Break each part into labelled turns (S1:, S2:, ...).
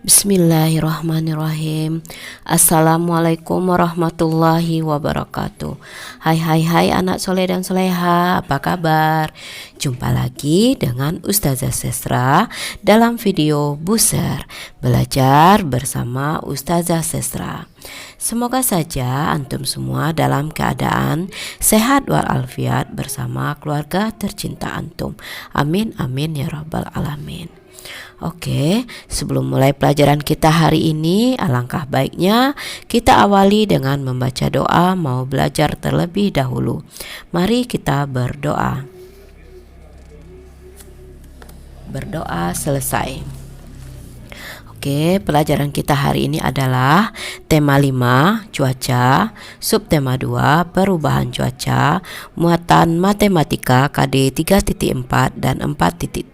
S1: Bismillahirrahmanirrahim. Assalamualaikum warahmatullahi wabarakatuh. Hai anak soleh dan soleha, apa kabar? Jumpa lagi dengan Ustazah Sestra dalam video Buser Belajar bersama Ustazah Sestra. Semoga saja antum semua dalam keadaan sehat walafiat bersama keluarga tercinta antum. Amin amin ya rabbal alamin. Oke, sebelum mulai pelajaran kita hari ini, alangkah baiknya kita awali dengan membaca doa mau belajar terlebih dahulu. Mari kita berdoa. Berdoa selesai. Oke, pelajaran kita hari ini adalah tema 5, cuaca, subtema 2, perubahan cuaca, muatan matematika KD 3.4 dan 4.4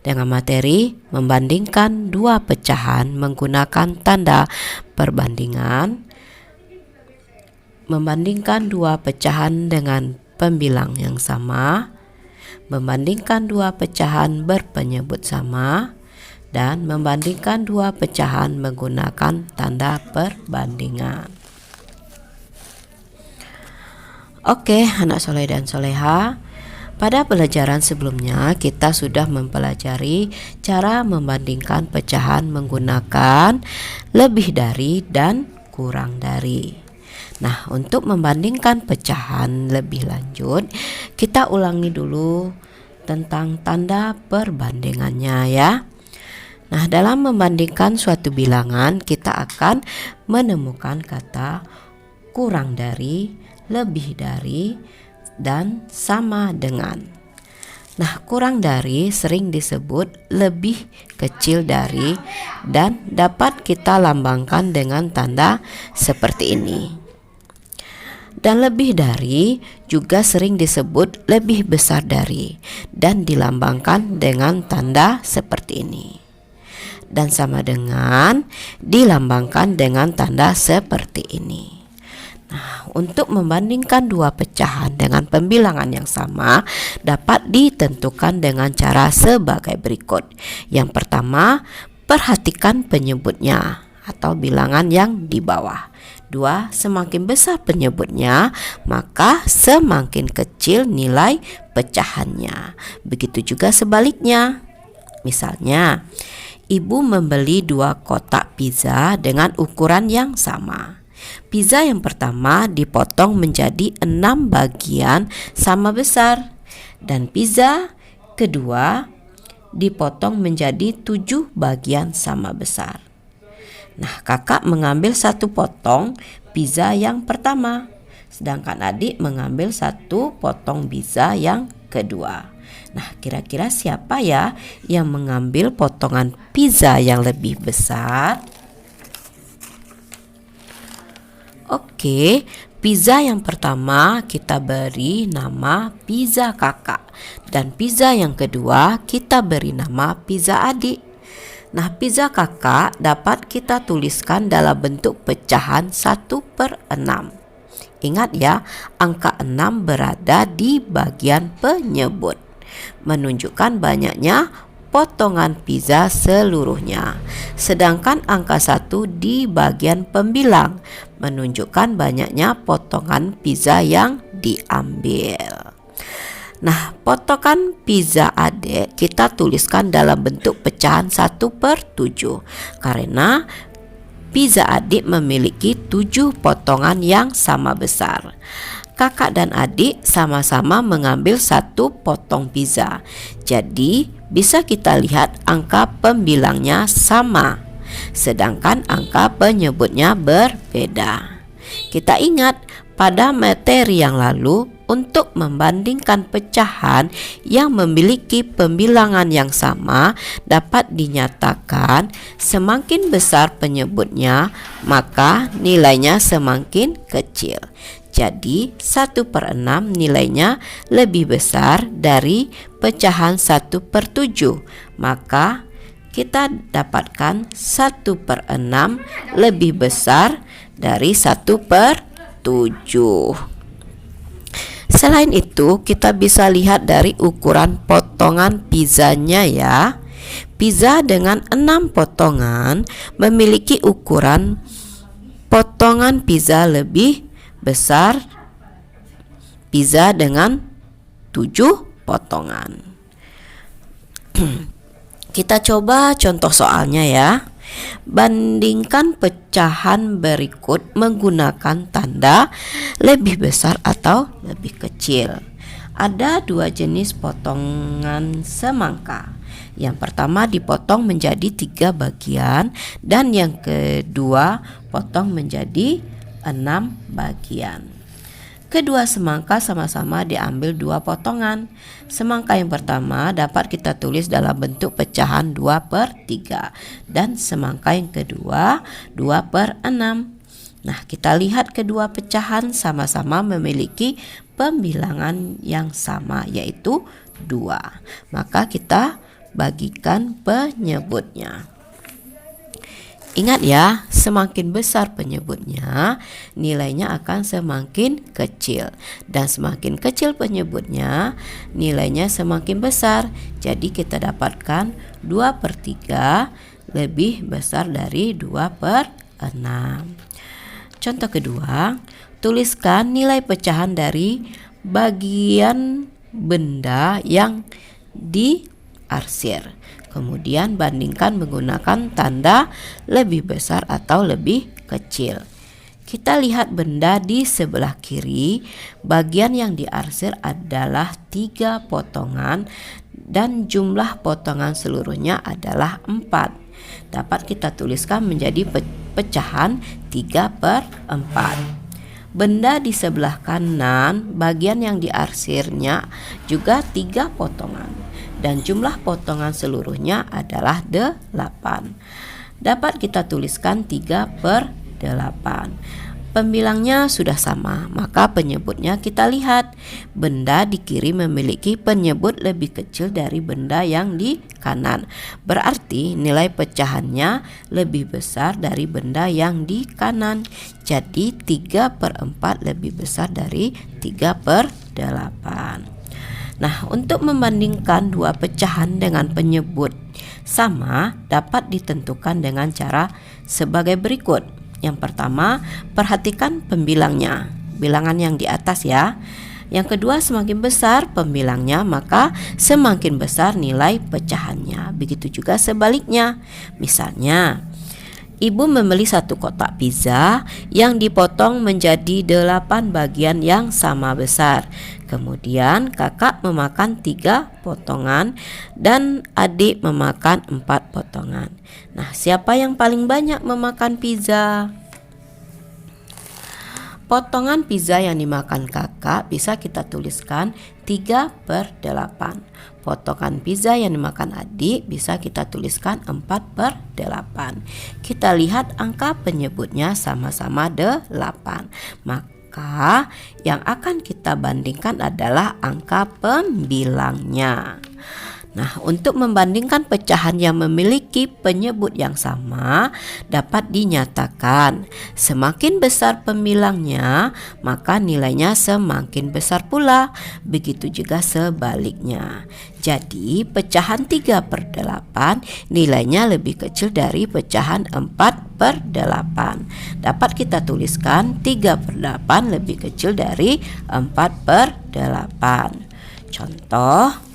S1: dengan materi membandingkan dua pecahan menggunakan tanda perbandingan, membandingkan dua pecahan dengan pembilang yang sama, membandingkan dua pecahan berpenyebut sama, dan membandingkan dua pecahan menggunakan tanda perbandingan. Oke, anak soleh dan soleha, pada pelajaran sebelumnya kita sudah mempelajari cara membandingkan pecahan menggunakan lebih dari dan kurang dari. Nah, untuk membandingkan pecahan lebih lanjut, kita ulangi dulu tentang tanda perbandingannya ya. Nah, dalam membandingkan suatu bilangan, kita akan menemukan kata kurang dari, lebih dari, dan sama dengan. Nah, kurang dari sering disebut lebih kecil dari dan dapat kita lambangkan dengan tanda seperti ini. Dan lebih dari juga sering disebut lebih besar dari dan dilambangkan dengan tanda seperti ini. Dan sama dengan dilambangkan dengan tanda seperti ini. Nah, untuk membandingkan dua pecahan dengan pembilangan yang sama dapat ditentukan dengan cara sebagai berikut. Yang pertama, perhatikan penyebutnya atau bilangan yang di bawah. 2. Semakin besar penyebutnya, maka semakin kecil nilai pecahannya. Begitu juga sebaliknya. Misalnya, ibu membeli 2 kotak pizza dengan ukuran yang sama. Pizza yang pertama dipotong menjadi 6 bagian sama besar dan pizza kedua dipotong menjadi 7 bagian sama besar. Nah, kakak mengambil 1 potong pizza yang pertama, sedangkan adik mengambil 1 potong pizza yang kedua. Nah, kira-kira siapa ya yang mengambil potongan pizza yang lebih besar? Oke, pizza yang pertama kita beri nama pizza kakak dan pizza yang kedua kita beri nama pizza adik. Nah, pizza kakak dapat kita tuliskan dalam bentuk pecahan 1/6. Ingat ya, angka 6 berada di bagian penyebut, menunjukkan banyaknya potongan pizza seluruhnya. Sedangkan angka 1 di bagian pembilang menunjukkan banyaknya potongan pizza yang diambil. Nah, potongan pizza adik kita tuliskan dalam bentuk pecahan 1/7 karena pizza adik memiliki 7 potongan yang sama besar. Kakak dan adik sama-sama mengambil 1 potong pizza. Jadi bisa kita lihat angka pembilangnya sama, sedangkan angka penyebutnya berbeda. Kita ingat pada materi yang lalu, untuk membandingkan pecahan yang memiliki pembilangan yang sama dapat dinyatakan semakin besar penyebutnya maka nilainya semakin kecil. Jadi 1/6 nilainya lebih besar dari pecahan 1/7, maka kita dapatkan 1/6 lebih besar dari 1/7. Selain itu, kita bisa lihat dari ukuran potongan pizzanya ya. Pizza dengan 6 potongan memiliki ukuran potongan pizza lebih besar pizza dengan 7 potongan. Kita coba contoh soalnya ya. Bandingkan pecahan berikut menggunakan tanda lebih besar atau lebih kecil. Ada 2 jenis potongan semangka. Yang pertama dipotong menjadi 3 bagian dan yang kedua potong menjadi 6 bagian. Kedua semangka sama-sama diambil 2 potongan. Semangka yang pertama dapat kita tulis dalam bentuk pecahan 2/3 dan semangka yang kedua 2/6. Nah, kita lihat kedua pecahan sama-sama memiliki pembilangan yang sama, yaitu 2. Maka kita bagikan penyebutnya. Ingat ya, semakin besar penyebutnya, nilainya akan semakin kecil. Dan semakin kecil penyebutnya, nilainya semakin besar. Jadi kita dapatkan 2/3 lebih besar dari 2/6. Contoh kedua, tuliskan nilai pecahan dari bagian benda yang diarsir. Kemudian bandingkan menggunakan tanda lebih besar atau lebih kecil. Kita lihat benda di sebelah kiri. Bagian yang diarsir adalah 3 potongan dan jumlah potongan seluruhnya adalah 4. Dapat kita tuliskan menjadi pecahan 3/4. Benda di sebelah kanan, bagian yang diarsirnya juga 3 potongan dan jumlah potongan seluruhnya adalah 8. Dapat kita tuliskan 3/8. Pembilangnya sudah sama, maka penyebutnya kita lihat. Benda di kiri memiliki penyebut lebih kecil dari benda yang di kanan. Berarti nilai pecahannya lebih besar dari benda yang di kanan. Jadi 3/4 lebih besar dari 3/8. Nah, untuk membandingkan 2 pecahan dengan penyebut sama dapat ditentukan dengan cara sebagai berikut. Yang pertama, perhatikan pembilangnya, bilangan yang di atas ya. Yang kedua, semakin besar pembilangnya, maka semakin besar nilai pecahannya. Begitu juga sebaliknya. Misalnya, ibu membeli 1 kotak pizza yang dipotong menjadi 8 bagian yang sama besar. Kemudian kakak memakan 3 potongan dan adik memakan 4 potongan. Nah, siapa yang paling banyak memakan pizza? Potongan pizza yang dimakan kakak bisa kita tuliskan 3/8. Potongan pizza yang dimakan adik bisa kita tuliskan 4/8. Kita lihat angka penyebutnya sama-sama 8. Maka yang akan kita bandingkan adalah angka pembilangnya. Nah, untuk membandingkan pecahan yang memiliki penyebut yang sama dapat dinyatakan semakin besar pembilangnya maka nilainya semakin besar pula. Begitu juga sebaliknya. Jadi pecahan 3/8 nilainya lebih kecil dari pecahan 4/8. Dapat kita tuliskan 3/8 lebih kecil dari 4/8. Contoh,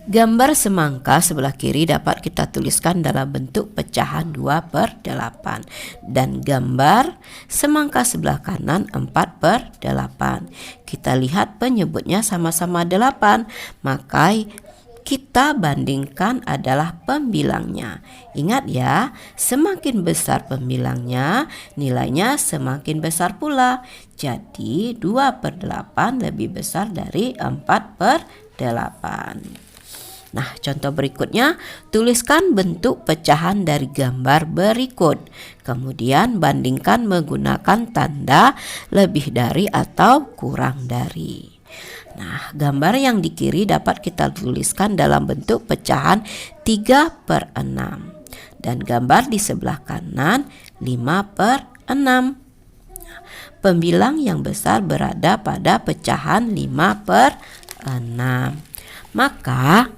S1: gambar semangka sebelah kiri dapat kita tuliskan dalam bentuk pecahan 2/8 dan gambar semangka sebelah kanan 4/8. Kita lihat penyebutnya sama-sama 8, maka kita bandingkan adalah pembilangnya. Ingat ya, semakin besar pembilangnya, nilainya semakin besar pula. Jadi 2/8 lebih besar dari 4/8. Nah, contoh berikutnya, tuliskan bentuk pecahan dari gambar berikut. Kemudian bandingkan menggunakan tanda lebih dari atau kurang dari. Nah, gambar yang di kiri dapat kita tuliskan dalam bentuk pecahan 3/6. Dan gambar di sebelah kanan 5/6. Pembilang yang besar berada pada pecahan 5/6. Maka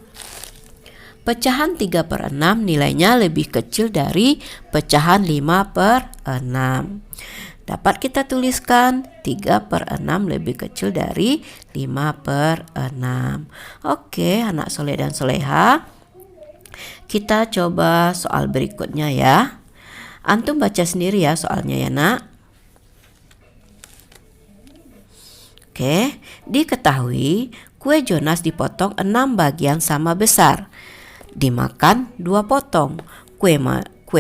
S1: Pecahan 3/6 nilainya lebih kecil dari pecahan 5/6. Dapat kita tuliskan 3/6 lebih kecil dari 5/6. Oke, anak soleh dan soleha. Kita coba soal berikutnya ya. Antum baca sendiri ya soalnya ya nak. Oke, diketahui kue Jonas dipotong 6 bagian sama besar. Dimakan 2 potong. Kue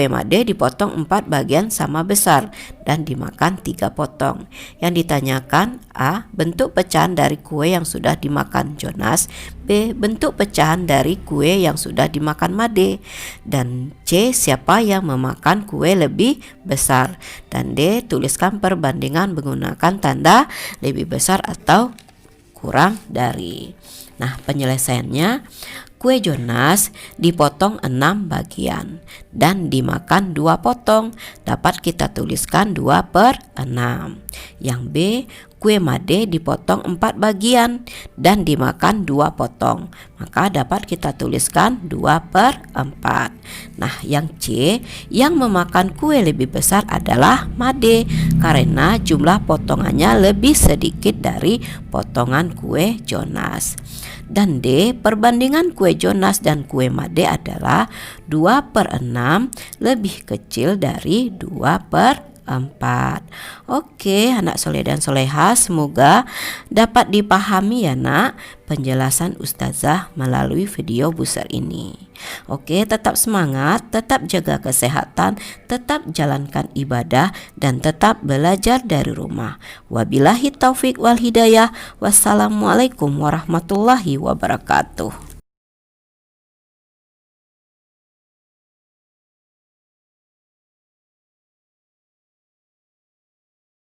S1: Made dipotong 4 bagian sama besar dan dimakan 3 potong. Yang ditanyakan A. Bentuk pecahan dari kue yang sudah dimakan Jonas. B. Bentuk pecahan dari kue yang sudah dimakan Made. Dan C. Siapa yang memakan kue lebih besar. Dan D. Tuliskan perbandingan menggunakan tanda lebih besar atau kurang dari. Nah, penyelesaiannya, kue Jonas dipotong 6 bagian dan dimakan 2 potong. Dapat kita tuliskan 2/6. Yang B, kue Made dipotong 4 bagian dan dimakan 2 potong. Maka dapat kita tuliskan 2/4. Nah, yang C, yang memakan kue lebih besar adalah Made karena jumlah potongannya lebih sedikit dari potongan kue Jonas. Dan D, perbandingan kue Jonas dan kue Made adalah 2/6 lebih kecil dari 2/4. Oke, anak soleh dan soleha, semoga dapat dipahami ya nak penjelasan ustazah melalui video booster ini. Oke, tetap semangat, tetap jaga kesehatan, tetap jalankan ibadah, dan tetap belajar dari rumah. Wabillahi taufik wal hidayah. Wassalamualaikum warahmatullahi wabarakatuh.